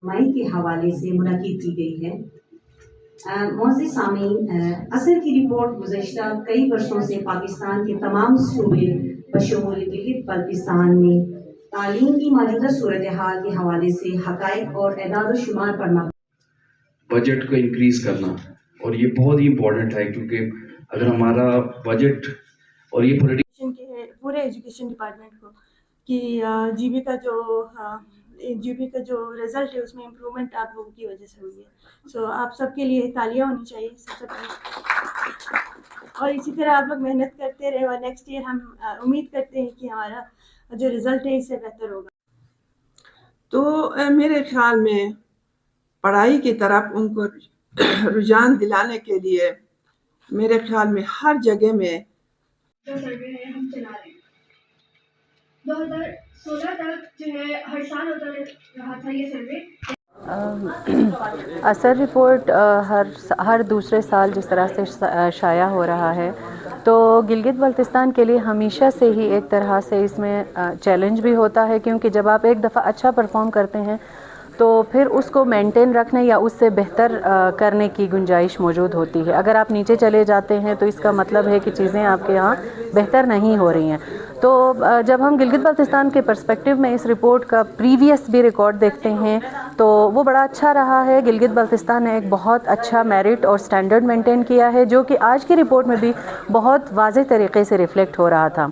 مائی کے حوالے سے منعقد کی گئی ہے۔ معزز سامعین، اثر کی رپورٹ گزشتہ کئی برسوں سے پاکستان کے تمام صوبے بشمول گلگت بلتستان میں تعلیم کی موجودہ صورتحال کے حوالے سے حقائق اور اعداد و شمار پر بجٹ کو انکریز کرنا، اور یہ بہت ہی امپورٹنٹ ہے کیونکہ اگر ہمارا بجٹ اور یہ پورے ایجوکیشن ڈپارٹمنٹ کو کہ جی بی کا جو رزلٹ ہے اس میں امپرومنٹ آپ لوگوں کی وجہ سے ہوئی ہے، سو آپ سب کے لیے تالیاں ہونی چاہیے سب سے پہلے، اور اسی طرح آپ لوگ محنت کرتے رہے اور نیکسٹ ایئر ہم امید کرتے ہیں کہ ہمارا جو رزلٹ ہے اس سے بہتر ہوگا۔ تو میرے خیال میں پڑھائی کی طرف ان کو رجحان دلانے کے لیے میرے خیال میں ہر جگہ میں جو سروے ہے ہم چلا رہے ہیں 2016 تک جو ہے ہر سال ہوتا رہا تھا یہ سروے۔ اثر رپورٹ ہر دوسرے سال جس طرح سے شائع ہو رہا ہے، تو گلگت بلتستان کے لیے ہمیشہ سے ہی ایک طرح سے اس میں چیلنج بھی ہوتا ہے، کیونکہ جب آپ ایک دفعہ اچھا پرفارم کرتے ہیں تو پھر اس کو مینٹین رکھنے یا اس سے بہتر کرنے کی گنجائش موجود ہوتی ہے۔ اگر آپ نیچے چلے جاتے ہیں تو اس کا مطلب ہے کہ چیزیں آپ کے یہاں بہتر نہیں ہو رہی ہیں۔ تو جب ہم گلگت بلتستان کے پرسپیکٹیو میں اس رپورٹ کا پریویس بھی ریکارڈ دیکھتے ہیں تو وہ بڑا اچھا رہا ہے۔ گلگت بلتستان نے ایک بہت اچھا میرٹ اور سٹینڈرڈ مینٹین کیا ہے، جو کہ آج کی رپورٹ میں بھی بہت واضح طریقے سے ریفلیکٹ ہو رہا تھا۔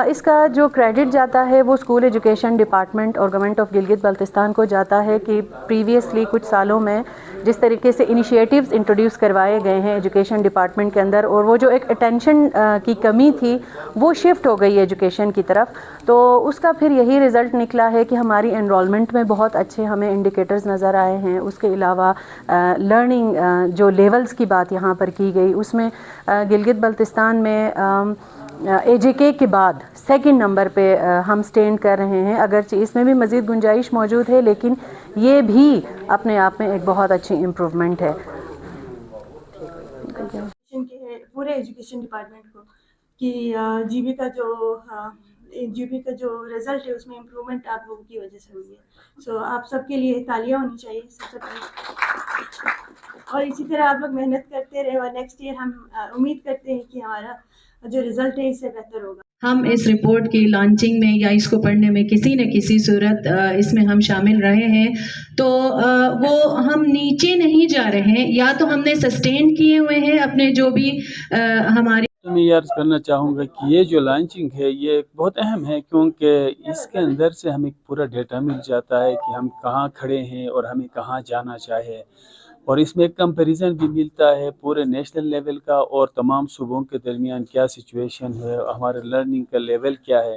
اس کا جو کریڈٹ جاتا ہے وہ اسکول ایجوکیشن ڈپارٹمنٹ اور گورنمنٹ آف گلگت بلتستان کو جاتا ہے کہ پریویسلی کچھ سالوں میں جس طریقے سے انیشیٹیوز انٹروڈیوس کروائے گئے ہیں ایجوکیشن ڈپارٹمنٹ کے اندر، اور وہ جو ایک اٹینشن کی کمی تھی وہ شفٹ ہو گئی ایجوکیشن کی طرف، تو اس کا پھر یہی رزلٹ نکلا ہے کہ ہماری انرولمنٹ میں بہت اچھے ہمیں انڈیکیٹرز نظر آئے ہیں۔ اس کے علاوہ لرننگ جو لیولز کی بات یہاں پر کی گئی، اس میں گلگت بلتستان میں اے جے کے کے بعد سیکنڈ نمبر پہ ہم سٹینڈ کر رہے ہیں، اگرچہ اس میں بھی مزید گنجائش موجود ہے، لیکن یہ بھی اپنے آپ میں ایک بہت اچھی امپروومنٹ ہے۔ پورے ایجوکیشن ڈپارٹمنٹ کو کہ جی بی کا جو رزلٹ ہے اس میں امپرومنٹ آپ لوگوں کی وجہ سے ہوئی ہے، سو آپ سب کے لیے تالیاں ہونی چاہیے سب سے پہلے، اور اسی طرح آپ لوگ محنت کرتے رہے اور نیکسٹ ایئر ہم امید کرتے ہیں کہ ہمارا جو رزلٹ ہے اس سے بہتر ہوگا۔ ہم اس رپورٹ کی لانچنگ میں یا اس کو پڑھنے میں کسی نہ کسی صورت اس میں ہم شامل رہے ہیں، تو وہ ہم نیچے نہیں جا رہے ہیں، یا تو ہم نے سسٹین کیے ہوئے ہیں اپنے جو بھی ہماری۔ میں یہ عرض کرنا چاہوں گا کہ یہ جو لانچنگ ہے یہ بہت اہم ہے، کیونکہ اس کے اندر سے ہمیں پورا ڈیٹا مل جاتا ہے کہ ہم کہاں کھڑے ہیں اور ہمیں کہاں جانا چاہے، اور اس میں ایک کمپیریزن بھی ملتا ہے پورے نیشنل لیول کا اور تمام صوبوں کے درمیان کیا سچویشن ہے، ہمارے لرننگ کا لیول کیا ہے۔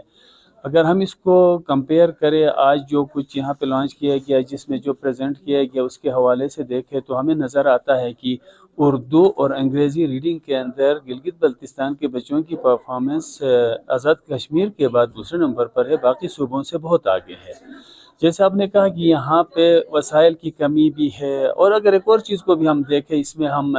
اگر ہم اس کو کمپیئر کریں آج جو کچھ یہاں پہ لانچ کیا گیا، جس میں جو پریزنٹ کیا گیا اس کے حوالے سے دیکھیں تو ہمیں نظر آتا ہے کہ اردو اور انگریزی ریڈنگ کے اندر گلگت بلتستان کے بچوں کی پرفارمنس آزاد کشمیر کے بعد دوسرے نمبر پر ہے، باقی صوبوں سے بہت آگے ہے۔ جیسے آپ نے کہا کہ یہاں پہ وسائل کی کمی بھی ہے، اور اگر ایک اور چیز کو بھی ہم دیکھیں اس میں ہم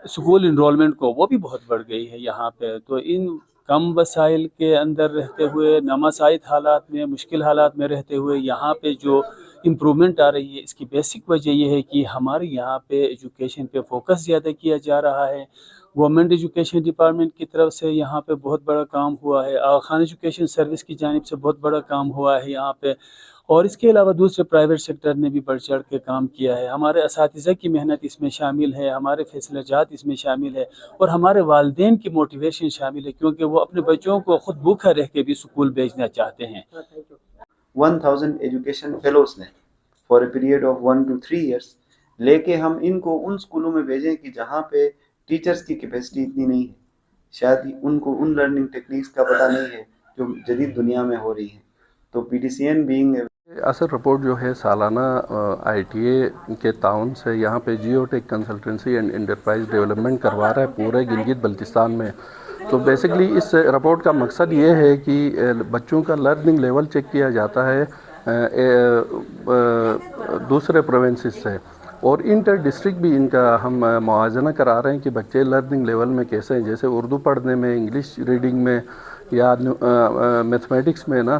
اسکول انرولمنٹ کو وہ بھی بہت بڑھ گئی ہے یہاں پہ، تو ان کم وسائل کے اندر رہتے ہوئے، نامساعد حالات میں، مشکل حالات میں رہتے ہوئے یہاں پہ جو امپرومنٹ آ رہی ہے، اس کی بیسک وجہ یہ ہے کہ ہمارے یہاں پہ ایجوکیشن پہ فوکس زیادہ کیا جا رہا ہے۔ گورنمنٹ ایجوکیشن ڈپارٹمنٹ کی طرف سے یہاں پہ بہت بڑا کام ہوا ہے، آغا خان ایجوکیشن سروس کی جانب سے بہت بڑا کام ہوا ہے یہاں پہ، اور اس کے علاوہ دوسرے پرائیویٹ سیکٹر نے بھی بڑھ چڑھ کے کام کیا ہے۔ ہمارے اساتذہ کی محنت اس میں شامل ہے، ہمارے فیصلہ جات اس میں شامل ہے، اور ہمارے والدین کی موٹیویشن شامل ہے، کیونکہ وہ اپنے بچوں کو خود بھوکا رہ کے بھی اسکول بھیجنا چاہتے ہیں۔ 1000 ایجوکیشن فیلوز نے for a period of 1 to 3 years لے کے ہم ان کو ان اسکولوں میں بھیجیں کہ جہاں پہ ٹیچرز کی کیپیسٹی اتنی نہیں ہے، شاید ان کو ان لرننگ ٹیکنیکس کا پتہ نہیں ہے جو جدید دنیا میں ہو رہی ہیں۔ تو پی ٹی سی این بینگ اثر رپورٹ جو ہے سالانہ آئی ٹی اے کے تعاون سے یہاں پہ جیو ٹیک کنسلٹنسی اینڈ انٹرپرائز ڈیولپمنٹ کروا رہا ہے پورے گلگت بلتستان میں۔ تو بیسکلی اس رپورٹ کا مقصد یہ ہے کہ بچوں کا لرننگ لیول چیک کیا جاتا ہے دوسرے پروونسز سے، اور انٹر ڈسٹرکٹ بھی ان کا ہم موازنہ کرا رہے ہیں کہ بچے لرننگ لیول میں کیسے ہیں، جیسے اردو پڑھنے میں، انگلش ریڈنگ میں یا میتھمیٹکس میں نا،